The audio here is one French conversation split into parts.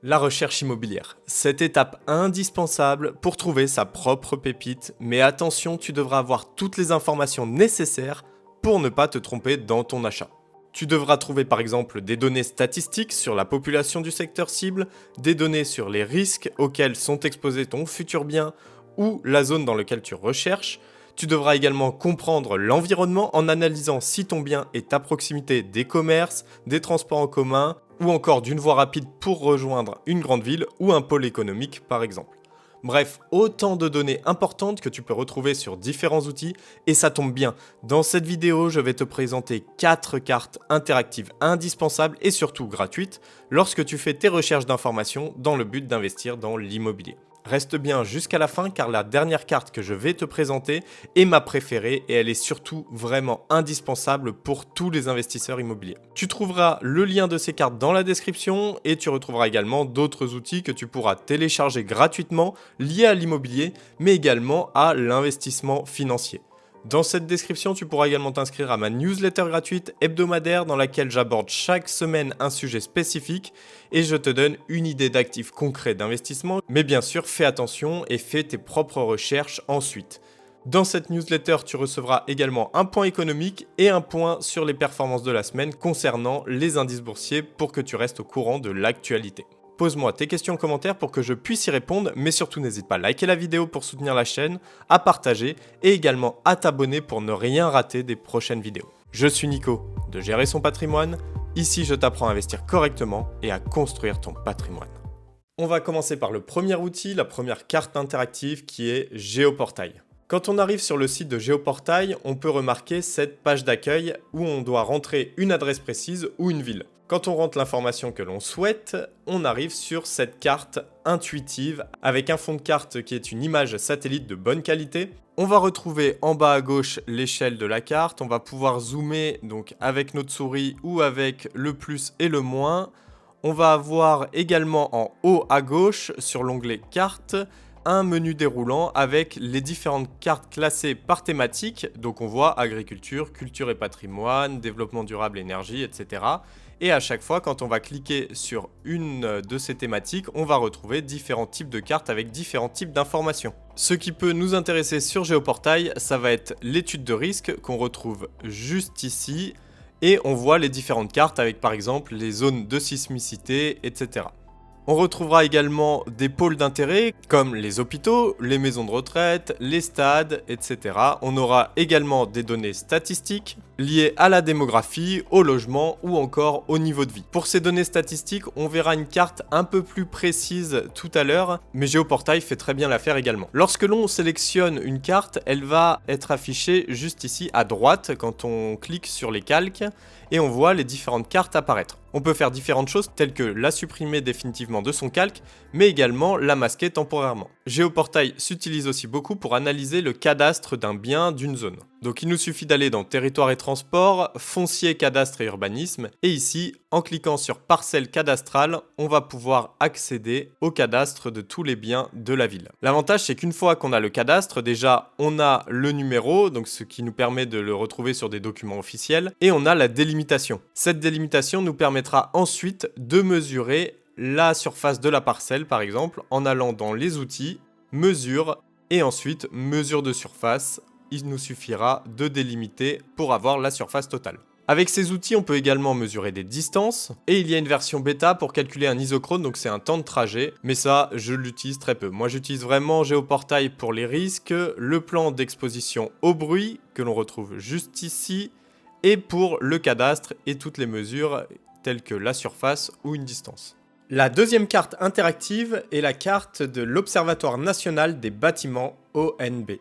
La recherche immobilière. Cette étape indispensable pour trouver sa propre pépite, mais attention, tu devras avoir toutes les informations nécessaires pour ne pas te tromper dans ton achat. Tu devras trouver par exemple des données statistiques sur la population du secteur cible, des données sur les risques auxquels sont exposés ton futur bien ou la zone dans laquelle tu recherches. Tu devras également comprendre l'environnement en analysant si ton bien est à proximité des commerces, des transports en commun ou encore d'une voie rapide pour rejoindre une grande ville ou un pôle économique par exemple. Bref, autant de données importantes que tu peux retrouver sur différents outils et ça tombe bien. Dans cette vidéo, je vais te présenter 4 cartes interactives indispensables et surtout gratuites lorsque tu fais tes recherches d'informations dans le but d'investir dans l'immobilier. Reste bien jusqu'à la fin car la dernière carte que je vais te présenter est ma préférée et elle est surtout vraiment indispensable pour tous les investisseurs immobiliers. Tu trouveras le lien de ces cartes dans la description et tu retrouveras également d'autres outils que tu pourras télécharger gratuitement liés à l'immobilier mais également à l'investissement financier. Dans cette description, tu pourras également t'inscrire à ma newsletter gratuite hebdomadaire dans laquelle j'aborde chaque semaine un sujet spécifique et je te donne une idée d'actifs concrets d'investissement. Mais bien sûr, fais attention et fais tes propres recherches ensuite. Dans cette newsletter, tu recevras également un point économique et un point sur les performances de la semaine concernant les indices boursiers pour que tu restes au courant de l'actualité. Pose-moi tes questions en commentaire pour que je puisse y répondre, mais surtout n'hésite pas à liker la vidéo pour soutenir la chaîne, à partager et également à t'abonner pour ne rien rater des prochaines vidéos. Je suis Nico de Gérer son patrimoine. Ici, je t'apprends à investir correctement et à construire ton patrimoine. On va commencer par le premier outil, la première carte interactive qui est Géoportail. Quand on arrive sur le site de Géoportail, on peut remarquer cette page d'accueil où on doit rentrer une adresse précise ou une ville. Quand on rentre l'information que l'on souhaite, on arrive sur cette carte intuitive avec un fond de carte qui est une image satellite de bonne qualité. On va retrouver en bas à gauche l'échelle de la carte, on va pouvoir zoomer donc avec notre souris ou avec le plus et le moins. On va avoir également en haut à gauche sur l'onglet carte un menu déroulant avec les différentes cartes classées par thématique. Donc on voit agriculture, culture et patrimoine, développement durable, énergie, etc. Et à chaque fois, quand on va cliquer sur une de ces thématiques, on va retrouver différents types de cartes avec différents types d'informations. Ce qui peut nous intéresser sur Géoportail, ça va être l'étude de risque qu'on retrouve juste ici. Et on voit les différentes cartes avec par exemple les zones de sismicité, etc. On retrouvera également des pôles d'intérêt comme les hôpitaux, les maisons de retraite, les stades, etc. On aura également des données statistiques liées à la démographie, au logement ou encore au niveau de vie. Pour ces données statistiques, on verra une carte un peu plus précise tout à l'heure, mais Géoportail fait très bien l'affaire également. Lorsque l'on sélectionne une carte, elle va être affichée juste ici à droite quand on clique sur les calques et on voit les différentes cartes apparaître. On peut faire différentes choses telles que la supprimer définitivement de son calque, mais également la masquer temporairement. Géoportail s'utilise aussi beaucoup pour analyser le cadastre d'un bien, d'une zone. Donc il nous suffit d'aller dans territoire et transport, foncier, cadastre et urbanisme, et ici, en cliquant sur parcelle cadastrale, on va pouvoir accéder au cadastre de tous les biens de la ville. L'avantage c'est qu'une fois qu'on a le cadastre, déjà on a le numéro, donc ce qui nous permet de le retrouver sur des documents officiels, et on a la délimitation. Cette délimitation nous permettra ensuite de mesurer la surface de la parcelle par exemple en allant dans les outils, mesure et ensuite mesure de surface. Il nous suffira de délimiter pour avoir la surface totale. Avec ces outils, on peut également mesurer des distances et il y a une version bêta pour calculer un isochrone, donc c'est un temps de trajet, mais ça, je l'utilise très peu. Moi, j'utilise vraiment Géoportail pour les risques, le plan d'exposition au bruit que l'on retrouve juste ici et pour le cadastre et toutes les mesures telles que la surface ou une distance. La deuxième carte interactive est la carte de l'Observatoire national des bâtiments ONB.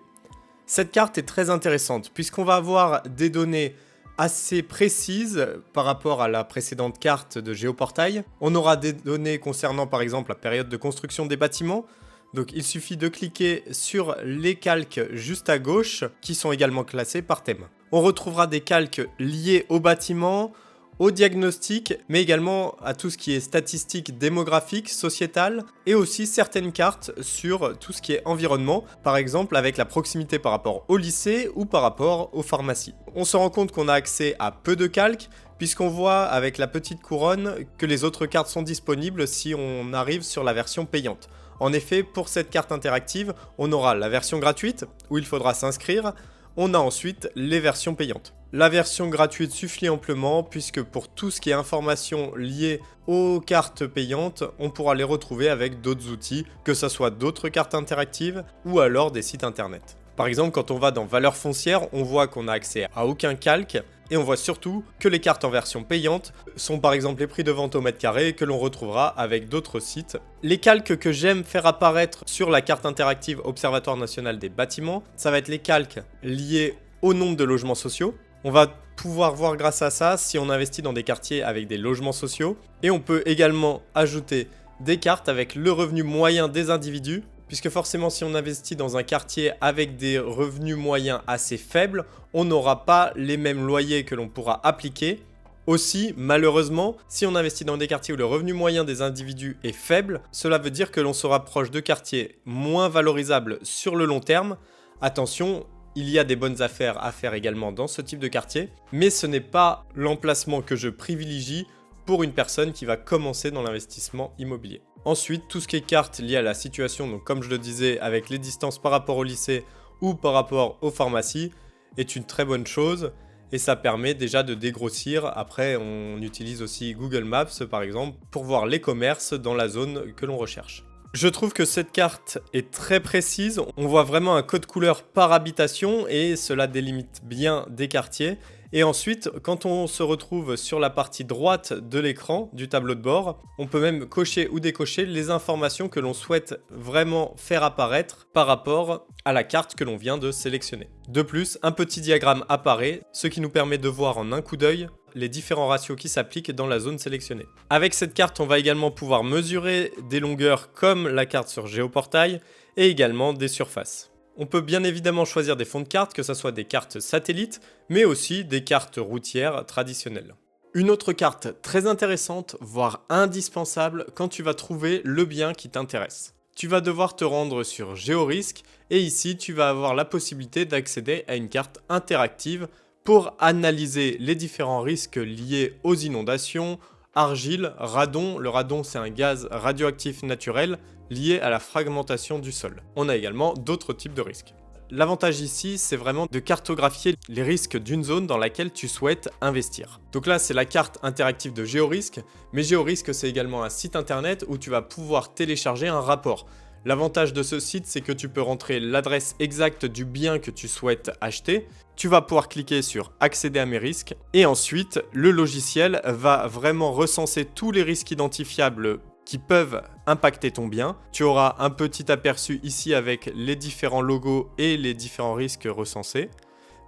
Cette carte est très intéressante puisqu'on va avoir des données assez précises par rapport à la précédente carte de Géoportail. On aura des données concernant par exemple la période de construction des bâtiments. Donc il suffit de cliquer sur les calques juste à gauche qui sont également classés par thème. On retrouvera des calques liés au bâtiment, au diagnostic, mais également à tout ce qui est statistique démographique, sociétale, et aussi certaines cartes sur tout ce qui est environnement, par exemple avec la proximité par rapport au lycée ou par rapport aux pharmacies. On se rend compte qu'on a accès à peu de calques, puisqu'on voit avec la petite couronne que les autres cartes sont disponibles si on arrive sur la version payante. En effet, pour cette carte interactive, on aura la version gratuite, où il faudra s'inscrire. On a ensuite les versions payantes. La version gratuite suffit amplement, puisque pour tout ce qui est informations liées aux cartes payantes, on pourra les retrouver avec d'autres outils, que ce soit d'autres cartes interactives, ou alors des sites internet. Par exemple, quand on va dans Valeurs foncières, on voit qu'on n'a accès à aucun calque, et on voit surtout que les cartes en version payante sont par exemple les prix de vente au mètre carré que l'on retrouvera avec d'autres sites. Les calques que j'aime faire apparaître sur la carte interactive Observatoire national des bâtiments, ça va être les calques liés au nombre de logements sociaux. On va pouvoir voir grâce à ça si on investit dans des quartiers avec des logements sociaux. Et on peut également ajouter des cartes avec le revenu moyen des individus, puisque forcément si on investit dans un quartier avec des revenus moyens assez faibles, on n'aura pas les mêmes loyers que l'on pourra appliquer. Aussi, malheureusement, si on investit dans des quartiers où le revenu moyen des individus est faible, cela veut dire que l'on se rapproche de quartiers moins valorisables sur le long terme. Attention, il y a des bonnes affaires à faire également dans ce type de quartier, mais ce n'est pas l'emplacement que je privilégie pour une personne qui va commencer dans l'investissement immobilier. Ensuite, tout ce qui est cartes liées à la situation, donc comme je le disais, avec les distances par rapport au lycée ou par rapport aux pharmacies, est une très bonne chose et ça permet déjà de dégrossir. Après, on utilise aussi Google Maps par exemple pour voir les commerces dans la zone que l'on recherche. Je trouve que cette carte est très précise, on voit vraiment un code couleur par habitation et cela délimite bien des quartiers. Et ensuite, quand on se retrouve sur la partie droite de l'écran du tableau de bord, on peut même cocher ou décocher les informations que l'on souhaite vraiment faire apparaître par rapport à la carte que l'on vient de sélectionner. De plus, un petit diagramme apparaît, ce qui nous permet de voir en un coup d'œil les différents ratios qui s'appliquent dans la zone sélectionnée. Avec cette carte, on va également pouvoir mesurer des longueurs comme la carte sur Géoportail et également des surfaces. On peut bien évidemment choisir des fonds de cartes, que ce soit des cartes satellites, mais aussi des cartes routières traditionnelles. Une autre carte très intéressante, voire indispensable, quand tu vas trouver le bien qui t'intéresse. Tu vas devoir te rendre sur Géorisque, et ici tu vas avoir la possibilité d'accéder à une carte interactive pour analyser les différents risques liés aux inondations, argile, radon. Le radon, c'est un gaz radioactif naturel lié à la fragmentation du sol. On a également d'autres types de risques. L'avantage ici, c'est vraiment de cartographier les risques d'une zone dans laquelle tu souhaites investir. Donc là, c'est la carte interactive de Géorisque, mais Géorisque, c'est également un site internet où tu vas pouvoir télécharger un rapport. L'avantage de ce site, c'est que tu peux rentrer l'adresse exacte du bien que tu souhaites acheter. Tu vas pouvoir cliquer sur accéder à mes risques et ensuite le logiciel va vraiment recenser tous les risques identifiables qui peuvent impacter ton bien. Tu auras un petit aperçu ici avec les différents logos et les différents risques recensés.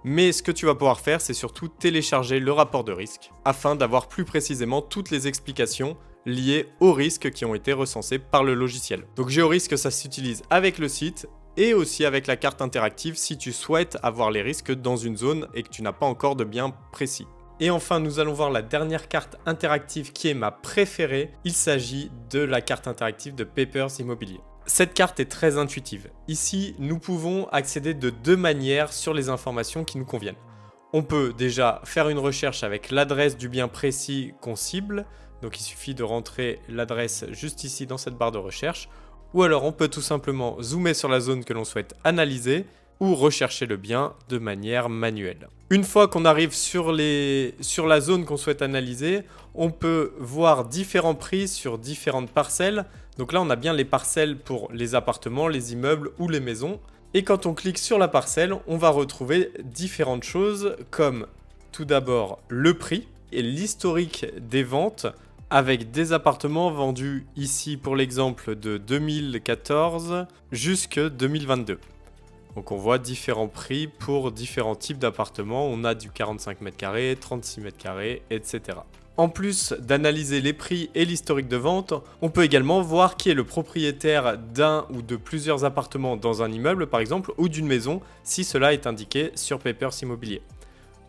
Mais ce que tu vas pouvoir faire, c'est surtout télécharger le rapport de risque afin d'avoir plus précisément toutes les explications liées aux risques qui ont été recensés par le logiciel. Donc Géorisque, ça s'utilise avec le site et aussi avec la carte interactive si tu souhaites avoir les risques dans une zone et que tu n'as pas encore de bien précis. Et enfin, nous allons voir la dernière carte interactive qui est ma préférée. Il s'agit de la carte interactive de Papers Immobilier. Cette carte est très intuitive. Ici, nous pouvons accéder de deux manières sur les informations qui nous conviennent. On peut déjà faire une recherche avec l'adresse du bien précis qu'on cible. Donc il suffit de rentrer l'adresse juste ici dans cette barre de recherche. Ou alors on peut tout simplement zoomer sur la zone que l'on souhaite analyser ou rechercher le bien de manière manuelle. Une fois qu'on arrive sur la zone qu'on souhaite analyser, on peut voir différents prix sur différentes parcelles. Donc là, on a bien les parcelles pour les appartements, les immeubles ou les maisons. Et quand on clique sur la parcelle, on va retrouver différentes choses comme tout d'abord le prix et l'historique des ventes avec des appartements vendus ici pour l'exemple de 2014 jusque 2022. Donc on voit différents prix pour différents types d'appartements. On a du 45 m², 36 m², etc. En plus d'analyser les prix et l'historique de vente, on peut également voir qui est le propriétaire d'un ou de plusieurs appartements dans un immeuble par exemple ou d'une maison si cela est indiqué sur Papers Immobilier.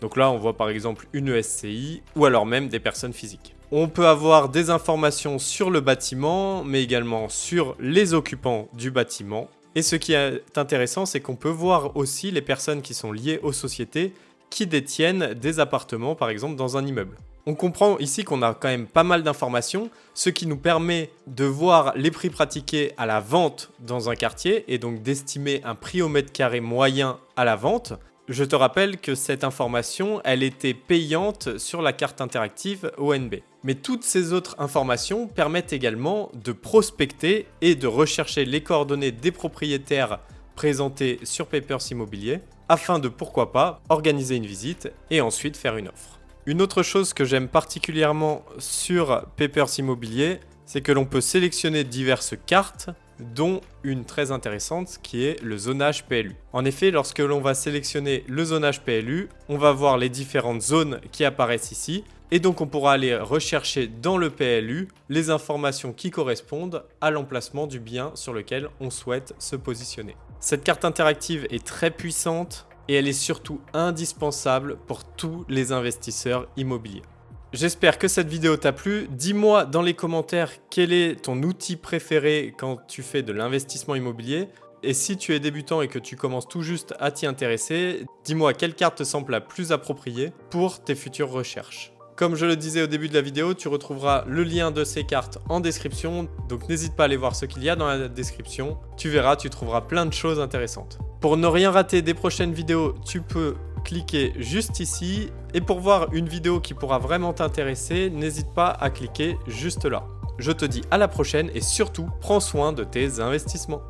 Donc là on voit par exemple une SCI ou alors même des personnes physiques. On peut avoir des informations sur le bâtiment mais également sur les occupants du bâtiment. Et ce qui est intéressant, c'est qu'on peut voir aussi les personnes qui sont liées aux sociétés qui détiennent des appartements, par exemple, dans un immeuble. On comprend ici qu'on a quand même pas mal d'informations, ce qui nous permet de voir les prix pratiqués à la vente dans un quartier et donc d'estimer un prix au mètre carré moyen à la vente. Je te rappelle que cette information, elle était payante sur la carte interactive ONB. Mais toutes ces autres informations permettent également de prospecter et de rechercher les coordonnées des propriétaires présentés sur Papers Immobilier afin de, pourquoi pas, organiser une visite et ensuite faire une offre. Une autre chose que j'aime particulièrement sur Papers Immobilier, c'est que l'on peut sélectionner diverses cartes, dont une très intéressante qui est le zonage PLU. En effet, lorsque l'on va sélectionner le zonage PLU, on va voir les différentes zones qui apparaissent ici, et donc on pourra aller rechercher dans le PLU les informations qui correspondent à l'emplacement du bien sur lequel on souhaite se positionner. Cette carte interactive est très puissante, et elle est surtout indispensable pour tous les investisseurs immobiliers. J'espère que cette vidéo t'a plu. Dis-moi dans les commentaires quel est ton outil préféré quand tu fais de l'investissement immobilier. Et si tu es débutant et que tu commences tout juste à t'y intéresser, dis-moi quelle carte te semble la plus appropriée pour tes futures recherches. Comme je le disais au début de la vidéo, tu retrouveras le lien de ces cartes en description, donc n'hésite pas à aller voir ce qu'il y a dans la description. Tu verras, tu trouveras plein de choses intéressantes. Pour ne rien rater des prochaines vidéos, tu peux cliquer juste ici. Et pour voir une vidéo qui pourra vraiment t'intéresser, n'hésite pas à cliquer juste là. Je te dis à la prochaine et surtout, prends soin de tes investissements.